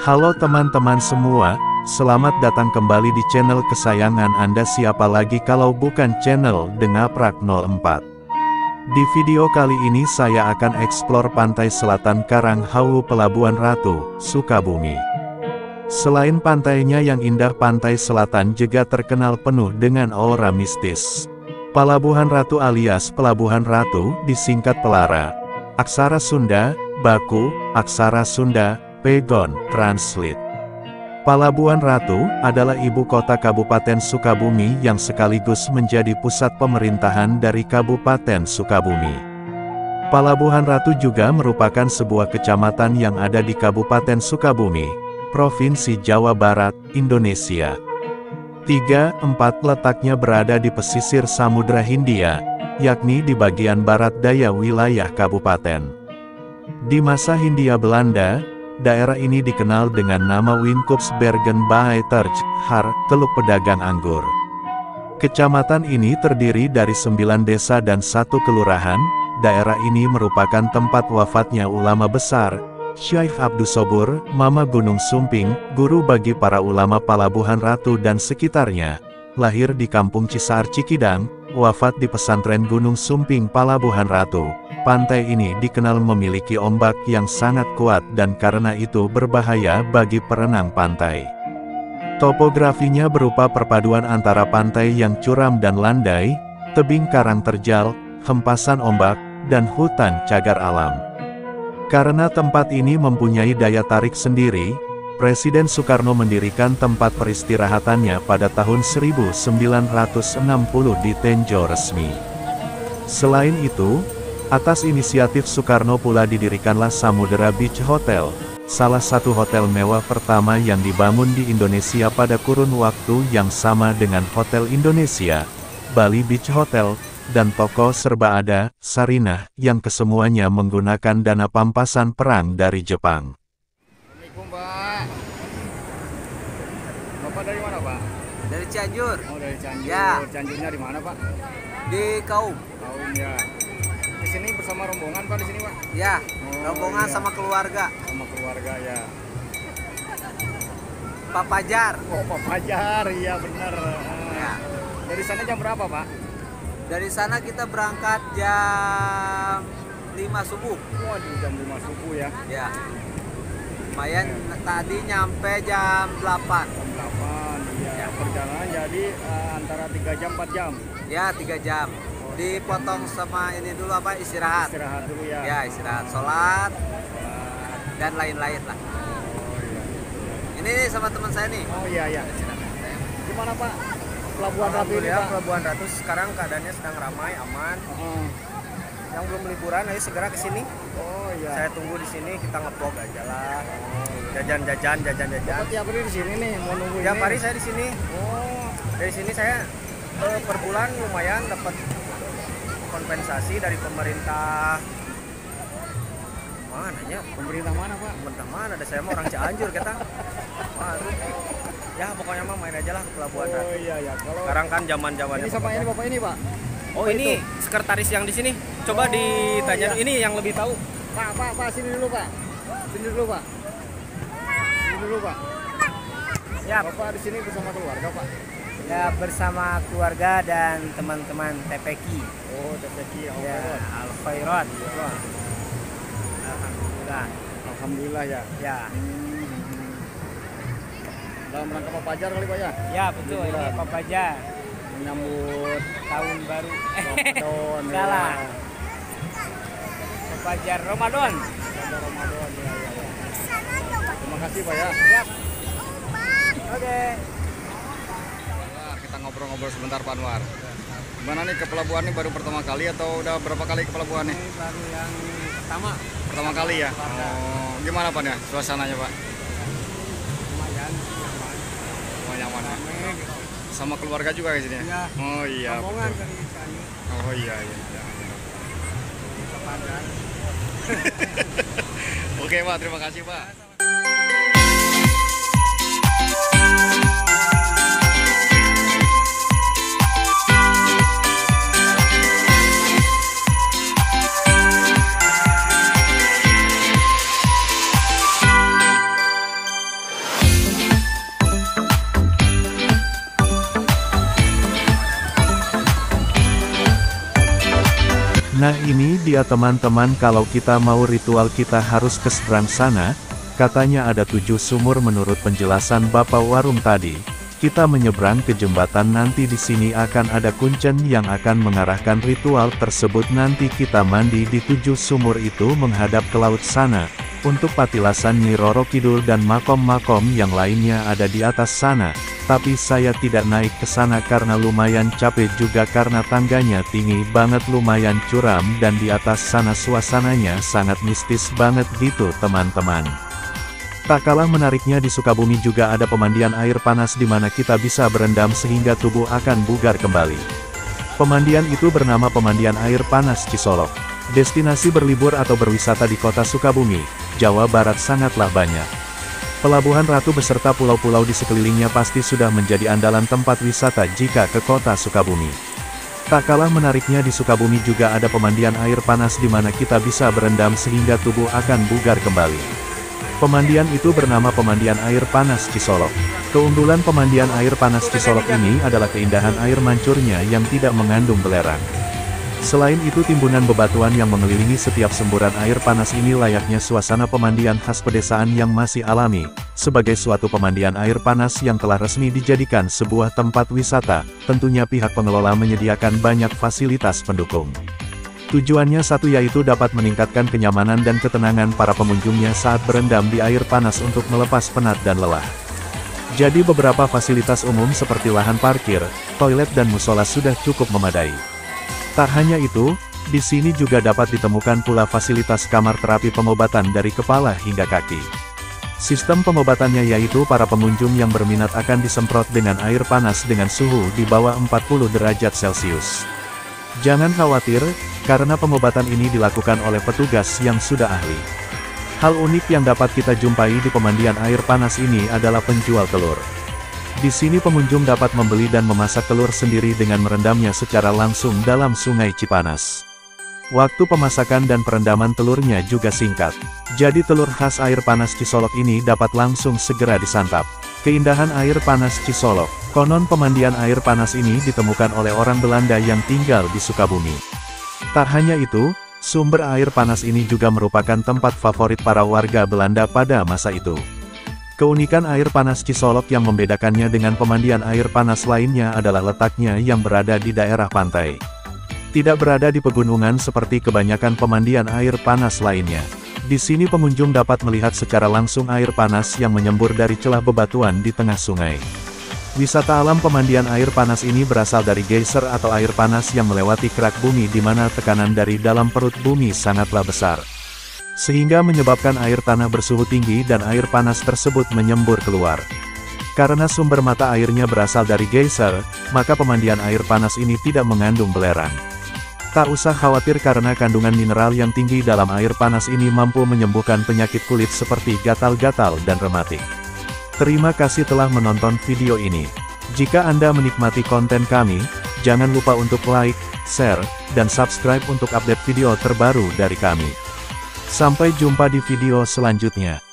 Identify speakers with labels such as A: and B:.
A: Halo teman-teman semua, selamat datang kembali di channel kesayangan Anda. Siapa lagi kalau bukan channel Dengaprak 04. Di video kali ini saya akan eksplor pantai selatan Karanghawu Pelabuhan Ratu, Sukabumi. Selain pantainya yang indah, pantai selatan juga terkenal penuh dengan aura mistis. Pelabuhan Ratu alias Pelabuhan Ratu disingkat Pelara. Aksara Sunda, Baku, Aksara Sunda, Pegon, Translate. Pelabuhan Ratu adalah ibu kota Kabupaten Sukabumi yang sekaligus menjadi pusat pemerintahan dari Kabupaten Sukabumi. Pelabuhan Ratu juga merupakan sebuah kecamatan yang ada di Kabupaten Sukabumi, Provinsi Jawa Barat, Indonesia. 3-4 letaknya berada di pesisir Samudra Hindia, yakni di bagian barat daya wilayah kabupaten. Di masa Hindia Belanda, daerah ini dikenal dengan nama Winkopsbergen bij Har, Teluk Pedagang Anggur. Kecamatan ini terdiri dari 9 desa dan 1 kelurahan. Daerah ini merupakan tempat wafatnya ulama besar, Syekh Abdussobur, Mama Gunung Sumping, guru bagi para ulama Pelabuhan Ratu dan sekitarnya. Lahir di Kampung Cisar Cikidang, wafat di pesantren Gunung Sumping Pelabuhan Ratu. Pantai ini dikenal memiliki ombak yang sangat kuat dan karena itu berbahaya bagi perenang pantai. Topografinya berupa perpaduan antara pantai yang curam dan landai, tebing karang terjal, hempasan ombak, dan hutan cagar alam. Karena tempat ini mempunyai daya tarik sendiri, Presiden Soekarno mendirikan tempat peristirahatannya pada tahun 1960 di Tenjo resmi. Selain itu, atas inisiatif Soekarno pula didirikanlah Samudera Beach Hotel, salah satu hotel mewah pertama yang dibangun di Indonesia pada kurun waktu yang sama dengan Hotel Indonesia, Bali Beach Hotel, dan toko serba ada, Sarinah, yang kesemuanya menggunakan dana pampasan perang dari Jepang.
B: Assalamualaikum, Pak. Bapak dari mana, Pak?
C: Dari Cianjur.
B: Oh, dari Cianjur.
C: Ya.
B: Cianjurnya di mana, Pak?
C: Di Kaum.
B: Kaum, ya. Di sini bersama rombongan, Pak, di sini, Pak?
C: Ya,
B: Oh,
C: rombongan
B: iya.
C: sama keluarga.
B: Sama keluarga, ya.
C: Pak Pajar.
B: Oh, Pak Fajar, iya benar.
C: Ya.
B: Dari sana jam berapa, Pak?
C: Dari sana kita berangkat jam 5 subuh.
B: Waduh, jam 5 subuh ya.
C: Ya. Lumayan tadi nyampe jam 8.
B: Jam 8, iya.
C: Ya.
B: Perjalanan jadi antara 3 jam, 4 jam.
C: Ya, 3 jam. Dipotong sama ini dulu apa? Istirahat.
B: Istirahat dulu ya.
C: Ya, istirahat, sholat,
B: Sholat.
C: dan lain-lain lah.
B: Oh, iya.
C: Ini nih sama teman saya nih.
B: Oh, iya, iya. Gimana, Pak? Pelabuhan Ratu ini, Pak?
D: Pelabuhan Ratu sekarang keadaannya sedang ramai, aman.
B: Oh,
D: Yang belum liburan ayo segera ke sini.
B: oh iya.
D: Saya tunggu di sini, kita nge-vlog aja lah.
B: Oh, iya.
D: Jajan-jajan.
B: Bapak tiap hari di sini nih, mau nunggu
D: Tiap
B: ini.
D: hari saya di sini.
B: Oh,
D: Dari sini saya per bulan lumayan dapat kompensasi dari pemerintah. Mana ya?
B: pemerintah mana, Pak?
D: Pemerintah mana? Ada saya mah orang Cianjur kita. Waduh. Ya pokoknya mah main aja lah ke Pelabuhan
B: Oh
D: Ratu.
B: iya ya. Kalau
D: Sekarang kan zaman-zamannya.
B: ini sama ini Bapak ini, Pak.
D: Oh ini sekretaris yang di sini. Coba
B: Oh,
D: ditanya
B: iya.
D: ini yang lebih tahu.
B: Pak, sini dulu, Pak. Sini dulu, Pak. Sini dulu, Pak.
D: Ya,
B: Bapak di sini bersama keluarga, Pak.
D: ya bersama keluarga dan teman-teman TPQ.
B: Oh, TPQ.
D: Ya, Al Khairat. Alhamdulillah.
B: Alhamdulillah ya.
D: Ya.
B: Dalam rangka Pak Fajar kali, Pak ya.
D: Ya, betul. Ini
B: Alhamdulillah.
D: Pak Fajar
B: Menyambut
D: tahun baru.
B: Ramadan.
D: Salah. Pak Fajar Ramadan.
B: Ya. Ramadan ya, ya, ya. Terima kasih, Pak ya.
D: Siap. Oke.
B: Kita ngobrol-ngobrol sebentar, Pak Anwar. Gimana nih ke pelabuhan ini baru pertama kali atau udah berapa kali ke pelabuhan nih?
D: Ini baru yang pertama.
B: Pertama kali ya? Oh, gimana Pak ya suasananya, Pak?
D: Lumayan.
B: Oh, nyaman ya?
D: Rame.
B: Sama keluarga juga ke sini ya?
D: Iya.
B: Oh iya.
D: Rombongan
B: betul.
D: dari Cianjur.
B: Oh iya, iya.
D: Pak Fajar.
B: Oke, Pak, terima kasih, Pak.
A: Nah ini dia teman-teman, kalau kita mau ritual kita harus ke seberang sana. Katanya ada 7 sumur menurut penjelasan Bapak Warung tadi. Kita menyeberang ke jembatan, nanti di sini akan ada kuncen yang akan mengarahkan ritual tersebut. Nanti kita mandi di 7 sumur itu menghadap ke laut sana. Untuk patilasan Nyi Roro Kidul dan makom-makom yang lainnya ada di atas sana. Tapi saya tidak naik ke sana karena lumayan capek juga, karena tangganya tinggi banget, lumayan curam, dan di atas sana suasananya sangat mistis banget gitu teman-teman. Tak kalah menariknya di Sukabumi juga ada pemandian air panas di mana kita bisa berendam sehingga tubuh akan bugar kembali. Pemandian itu bernama Pemandian Air Panas Cisolok. Destinasi berlibur atau berwisata di kota Sukabumi, Jawa Barat sangatlah banyak. Pelabuhan Ratu beserta pulau-pulau di sekelilingnya pasti sudah menjadi andalan tempat wisata jika ke kota Sukabumi. Tak kalah menariknya di Sukabumi juga ada pemandian air panas di mana kita bisa berendam sehingga tubuh akan bugar kembali. Pemandian itu bernama Pemandian Air Panas Cisolok. Keunggulan pemandian air panas Cisolok ini adalah keindahan air mancurnya yang tidak mengandung belerang. Selain itu timbunan bebatuan yang mengelilingi setiap semburan air panas ini layaknya suasana pemandian khas pedesaan yang masih alami. Sebagai suatu pemandian air panas yang telah resmi dijadikan sebuah tempat wisata, tentunya pihak pengelola menyediakan banyak fasilitas pendukung. Tujuannya satu, yaitu dapat meningkatkan kenyamanan dan ketenangan para pengunjungnya saat berendam di air panas untuk melepas penat dan lelah. Jadi beberapa fasilitas umum seperti lahan parkir, toilet dan musola sudah cukup memadai. Tak hanya itu, di sini juga dapat ditemukan pula fasilitas kamar terapi pengobatan dari kepala hingga kaki. Sistem pengobatannya yaitu para pengunjung yang berminat akan disemprot dengan air panas dengan suhu di bawah 40 derajat Celcius. Jangan khawatir, karena pengobatan ini dilakukan oleh petugas yang sudah ahli. Hal unik yang dapat kita jumpai di pemandian air panas ini adalah penjual telur. Di sini pengunjung dapat membeli dan memasak telur sendiri dengan merendamnya secara langsung dalam Sungai Cipanas. Waktu pemasakan dan perendaman telurnya juga singkat. Jadi telur khas air panas Cisolok ini dapat langsung segera disantap. Keindahan air panas Cisolok. Konon pemandian air panas ini ditemukan oleh orang Belanda yang tinggal di Sukabumi. Tak hanya itu, sumber air panas ini juga merupakan tempat favorit para warga Belanda pada masa itu. Keunikan air panas Cisolok yang membedakannya dengan pemandian air panas lainnya adalah letaknya yang berada di daerah pantai. Tidak berada di pegunungan seperti kebanyakan pemandian air panas lainnya. Di sini pengunjung dapat melihat secara langsung air panas yang menyembur dari celah bebatuan di tengah sungai. Wisata alam pemandian air panas ini berasal dari geyser atau air panas yang melewati kerak bumi di mana tekanan dari dalam perut bumi sangatlah besar. Sehingga menyebabkan air tanah bersuhu tinggi dan air panas tersebut menyembur keluar. Karena sumber mata airnya berasal dari geyser, maka pemandian air panas ini tidak mengandung belerang. Tak usah khawatir karena kandungan mineral yang tinggi dalam air panas ini mampu menyembuhkan penyakit kulit seperti gatal-gatal dan rematik. Terima kasih telah menonton video ini. Jika Anda menikmati konten kami, jangan lupa untuk like, share, dan subscribe untuk update video terbaru dari kami. Sampai jumpa di video selanjutnya.